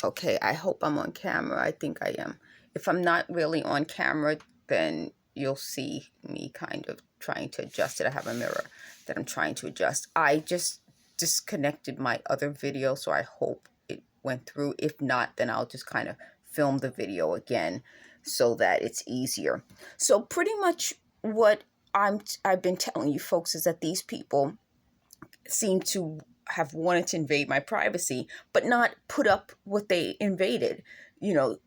Okay, I hope I'm on camera. I think I am. If I'm not really on camera, then you'll see me kind of trying to adjust it. I have a mirror that I'm trying to adjust. I just disconnected my other video, so I hope it went through. If not, then I'll just kind of film the video again so that it's easier. So pretty much what I've been telling you folks is that these people seem to have wanted to invade my privacy, but not put up what they invaded. You know,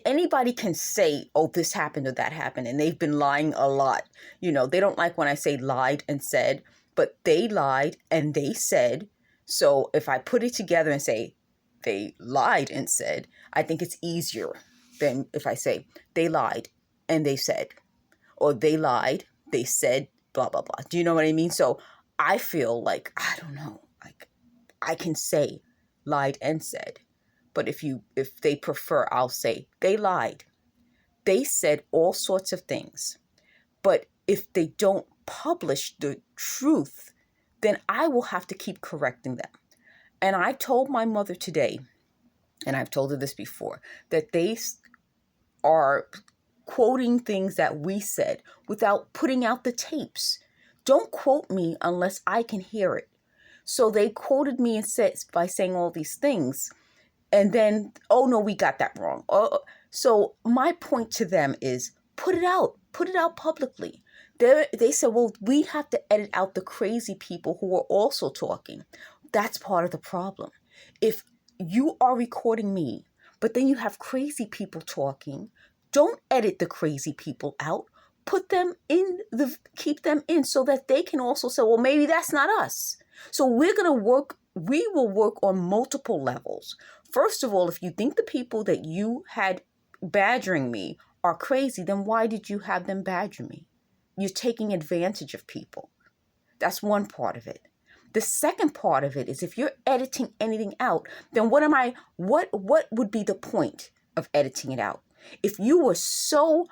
anybody can say, oh, this happened or that happened, and they've been lying a lot. You know, they don't like when I say lied and said, but they lied and they said. So if I put it together and say they lied and said, I think it's easier than if I say they lied and they said, or they lied, they said, blah, blah, blah. Do you know what I mean? So I feel like, I don't know, like I can say lied and said, but if they prefer, I'll say they lied. They said all sorts of things, but if they don't publish the truth, then I will have to keep correcting them. And I told my mother today, and I've told her this before, that they are quoting things that we said without putting out the tapes. Don't quote me unless I can hear it. So they quoted me and said by saying all these things, and then, oh no, we got that wrong. So my point to them is put it out publicly. They said, well, we have to edit out the crazy people who are also talking. That's part of the problem. If you are recording me, but then you have crazy people talking, don't edit the crazy people out. Put them in keep them in so that they can also say, well, maybe that's not us. So we will work on multiple levels. First of all, if you think the people that you had badgering me are crazy, then why did you have them badger me? You're taking advantage of people. That's one part of it. The second part of it is if you're editing anything out, then what would be the point of editing it out? If you were so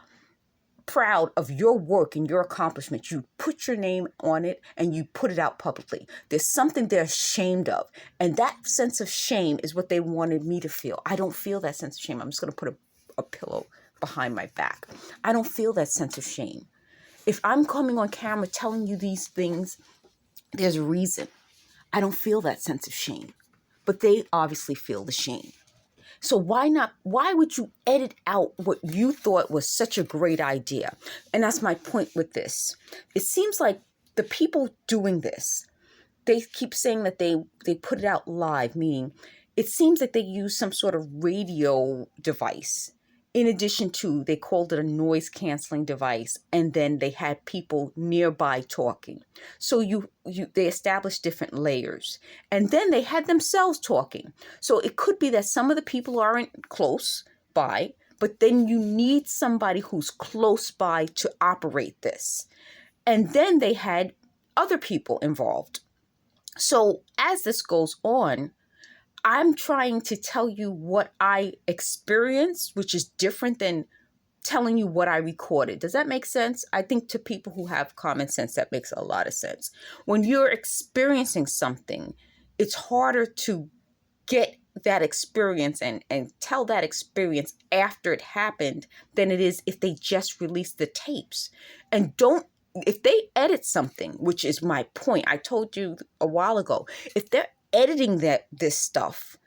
proud of your work and your accomplishments, you put your name on it and you put it out publicly. There's something they're ashamed of. And that sense of shame is what they wanted me to feel. I don't feel that sense of shame. I'm just going to put a pillow behind my back. I don't feel that sense of shame. If I'm coming on camera telling you these things, there's a reason. I don't feel that sense of shame. But they obviously feel the shame. So why would you edit out what you thought was such a great idea? And that's my point with this. It seems like the people doing this, they keep saying that they put it out live, meaning it seems like they use some sort of radio device. In addition to, they called it a noise canceling device, and then they had people nearby talking. So they established different layers, and then they had themselves talking. So it could be that some of the people aren't close by, but then you need somebody who's close by to operate this. And then they had other people involved. So as this goes on, I'm trying to tell you what I experienced, which is different than telling you what I recorded. Does that make sense? I think to people who have common sense, that makes a lot of sense. When you're experiencing something, it's harder to get that experience and tell that experience after it happened than it is if they just release the tapes. And if they edit something, which is my point, I told you a while ago, if they're editing this stuff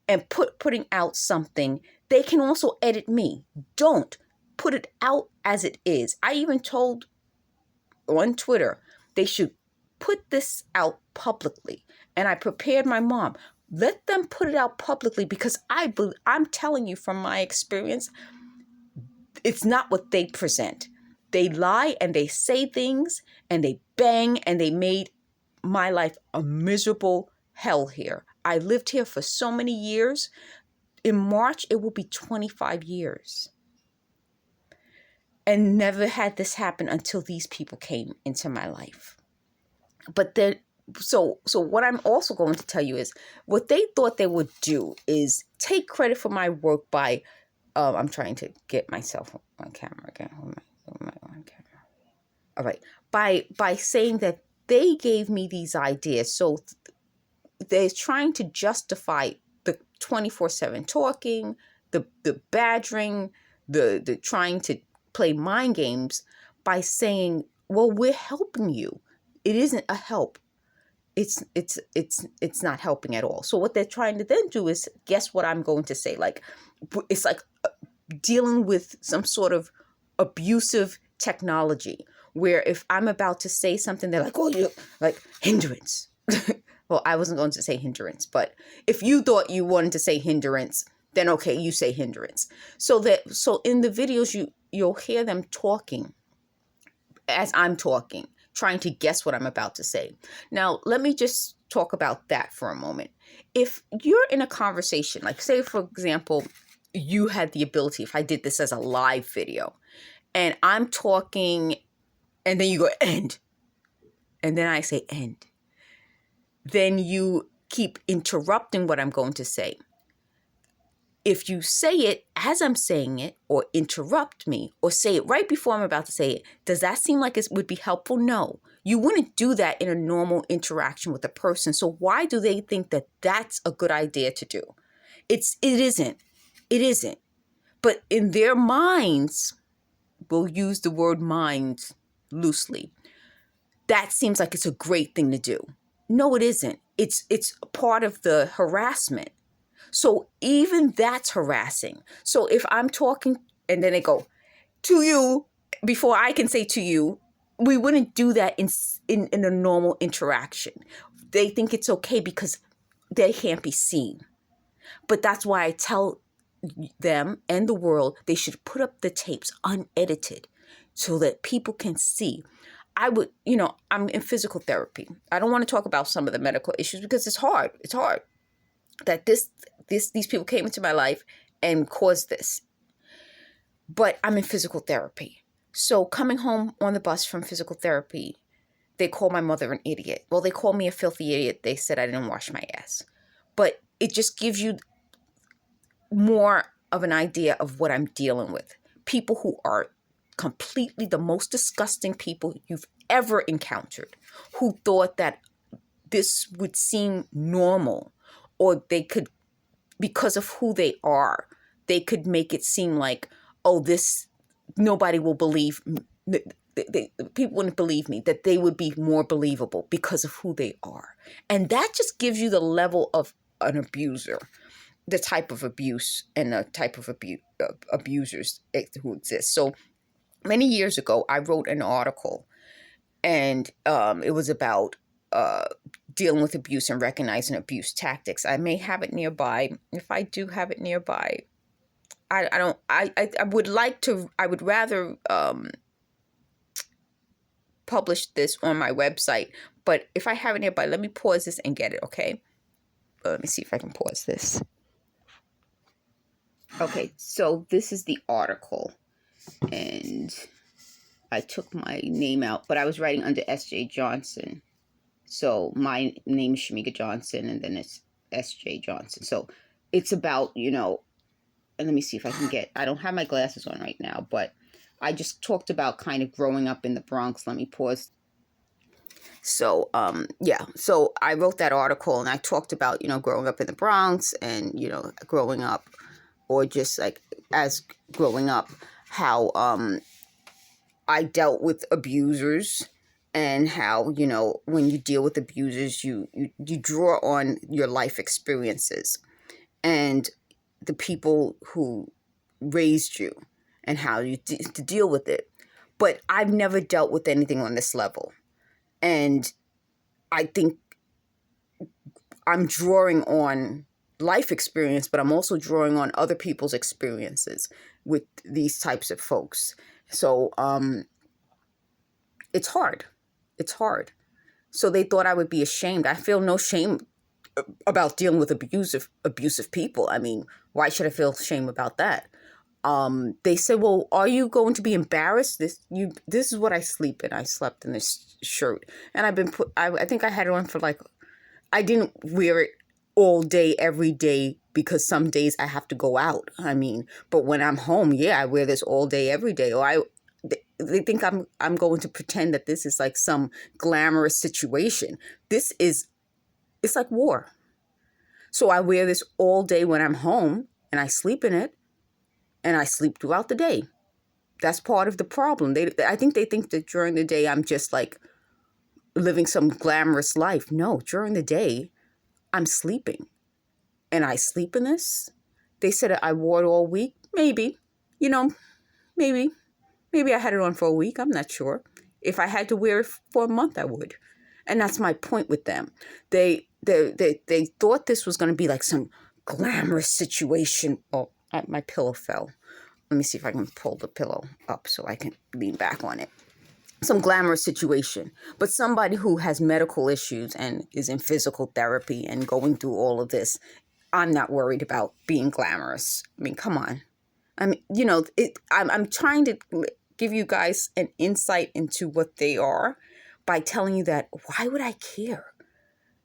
and putting out something, they can also edit me. Don't put it out as it is. I even told on Twitter they should put this out publicly, and I prepared my mom. Let them put it out publicly, because I'm telling you from my experience, it's not what they present. They lie and they say things and they bang, and they made my life a miserable hell here. I lived here for so many years. In March, it will be 25 years. And never had this happen until these people came into my life. But then, so what I'm also going to tell you is what they thought they would do is take credit for my work by, I'm trying to get myself on camera again. Am I on camera? All right. By saying that they gave me these ideas. So they're trying to justify the 24/7 talking, the badgering, the trying to play mind games by saying, well, we're helping you. It isn't a help. It's not helping at all. So what they're trying to then do is guess what I'm going to say. Like, it's like dealing with some sort of abusive technology where if I'm about to say something, they're like, oh, you like hindrance. Well, I wasn't going to say hindrance, but if you thought you wanted to say hindrance, then okay, you say hindrance. So in the videos, you'll hear them talking as I'm talking, trying to guess what I'm about to say. Now, let me just talk about that for a moment. If you're in a conversation, like say, for example, you had the ability, if I did this as a live video, and I'm talking, and then you go, end, and then I say, end. Then you keep interrupting what I'm going to say. If you say it as I'm saying it, or interrupt me, or say it right before I'm about to say it, does that seem like it would be helpful? No. You wouldn't do that in a normal interaction with a person. So why do they think that that's a good idea to do? It isn't. It isn't. But in their minds, we'll use the word mind loosely, that seems like it's a great thing to do. No, it isn't. It's part of the harassment. So even that's harassing. So if I'm talking and then they go, to you, before I can say to you, we wouldn't do that in a normal interaction. They think it's okay because they can't be seen. But that's why I tell them and the world they should put up the tapes unedited so that people can see. I'm in physical therapy. I don't want to talk about some of the medical issues because it's hard. It's hard that these people came into my life and caused this. But I'm in physical therapy. So coming home on the bus from physical therapy, they call my mother an idiot. Well, they called me a filthy idiot. They said I didn't wash my ass. But it just gives you more of an idea of what I'm dealing with. People who are completely the most disgusting people you've ever encountered, who thought that this would seem normal, or they could, because of who they are, they could make it seem like, oh, nobody will believe, people wouldn't believe me, that they would be more believable because of who they are. And that just gives you the level of an abuser, the type of abuse and the type of abusers who exist. So many years ago, I wrote an article, and it was about dealing with abuse and recognizing abuse tactics. I may have it nearby. If I do have it nearby, I would rather publish this on my website. But if I have it nearby, let me pause this and get it, okay? Let me see if I can pause this. Okay, so this is the article, and I took my name out, but I was writing under S.J. Johnson. So my name is Shamega Johnson, and then it's S.J. Johnson. So it's about, and let me see if I can I don't have my glasses on right now, but I just talked about kind of growing up in the Bronx. Let me pause. So, so I wrote that article, and I talked about, growing up in the Bronx and, growing up, or just like as growing up, how I dealt with abusers, and how, when you deal with abusers, you draw on your life experiences and the people who raised you and how you to deal with it. But I've never dealt with anything on this level. And I think I'm drawing on life experience, but I'm also drawing on other people's experiences with these types of folks. So it's hard. It's hard. So they thought I would be ashamed. I feel no shame about dealing with abusive people. I mean, why should I feel shame about that? They said, well, are you going to be embarrassed? This is what I sleep in. I slept in this shirt, and I think I had it on for I didn't wear it all day, every day, because some days I have to go out. I mean, but when I'm home, I wear this all day, every day. Or they think I'm going to pretend that this is like some glamorous situation. It's like war. So I wear this all day when I'm home, and I sleep in it, and I sleep throughout the day. That's part of the problem. I think they think that during the day I'm just like living some glamorous life. No, during the day I'm sleeping, and I sleep in this. They said I wore it all week. Maybe, you know, maybe I had it on for a week. I'm not sure. If I had to wear it for a month, I would. And that's my point with them. They thought this was going to be like some glamorous situation. Oh, my pillow fell. Let me see if I can pull the pillow up so I can lean back on it. Some glamorous situation. But somebody who has medical issues and is in physical therapy and going through all of this, I'm not worried about being glamorous. I mean, come on. I mean, I'm trying to give you guys an insight into what they are by telling you that, why would I care?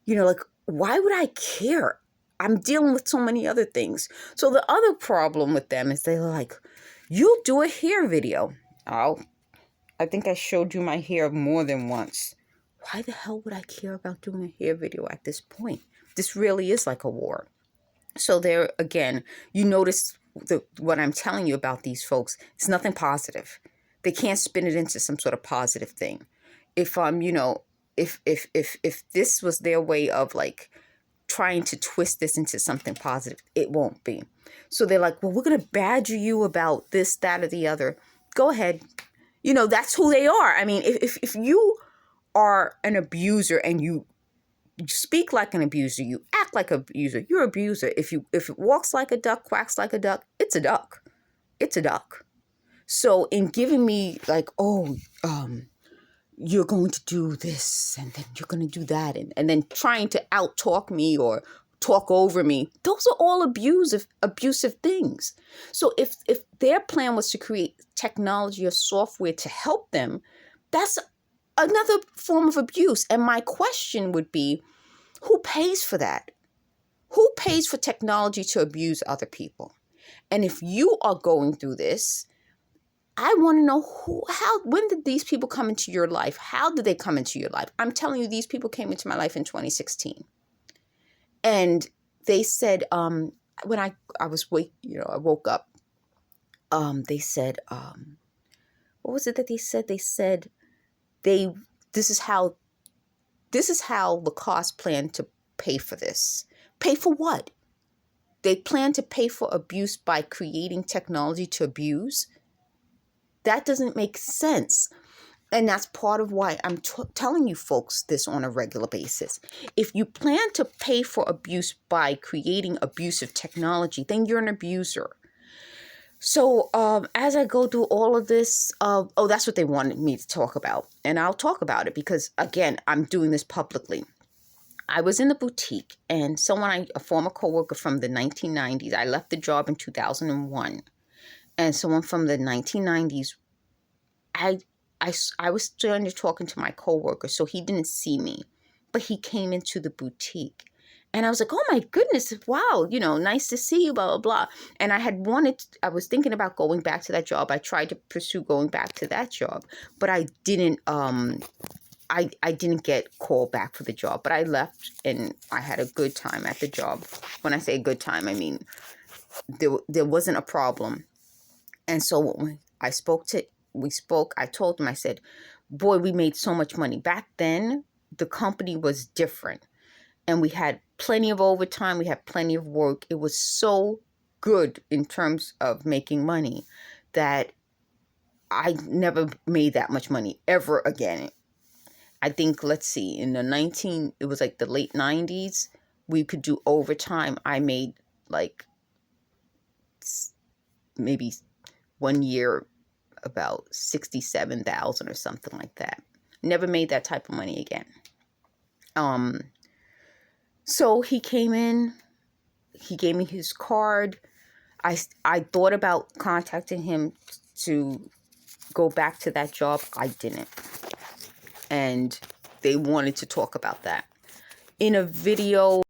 Why would I care? I'm dealing with so many other things. So the other problem with them is they're like, you do a hair video. Oh, I think I showed you my hair more than once. Why the hell would I care about doing a hair video at this point? This really is like a war. So there, again, you notice what I'm telling you about these folks. It's nothing positive. They can't spin it into some sort of positive thing. If if this was their way of like trying to twist this into something positive, it won't be. So they're like, well, we're going to badger you about this, that, or the other. Go ahead. That's who they are. I mean, if you are an abuser and you speak like an abuser, you act like an abuser, you're an abuser. If it walks like a duck, quacks like a duck, it's a duck. It's a duck. So in giving me like, you're going to do this and then you're going to do that, and then trying to out-talk me or talk over me, those are all abusive things. So if their plan was to create technology or software to help them, that's another form of abuse. And my question would be, who pays for that? Who pays for technology to abuse other people? And if you are going through this, I want to know when did these people come into your life? How did they come into your life? I'm telling you, these people came into my life in 2016. And they said, when I woke up, they said, what was it that they said? They said, this is how Lacoste planned to pay for this. Pay for what? They plan to pay for abuse by creating technology to abuse? That doesn't make sense. And that's part of why I'm telling you folks this on a regular basis. If you plan to pay for abuse by creating abusive technology, then you're an abuser. So as I go through all of this, that's what they wanted me to talk about. And I'll talk about it because, again, I'm doing this publicly. I was in the boutique, and a former coworker from the 1990s, I left the job in 2001. And someone from the 1990s, I was still talking to my coworker, so he didn't see me, but he came into the boutique. And I was like, oh my goodness, wow, nice to see you, blah, blah, blah. And I was thinking about going back to that job. I tried to pursue going back to that job, but I didn't, I didn't get called back for the job, but I left and I had a good time at the job. When I say a good time, I mean, there wasn't a problem. And so when I I told him, I said, boy, we made so much money. Back then, the company was different. And we had plenty of overtime. We had plenty of work. It was so good in terms of making money that I never made that much money ever again. I think, let's see, it was like the late 90s, we could do overtime. I made like maybe 1 year about 67,000 or something like that. Never made that type of money again. So he came in, he gave me his card. I thought about contacting him to go back to that job. I didn't. And they wanted to talk about that. In a video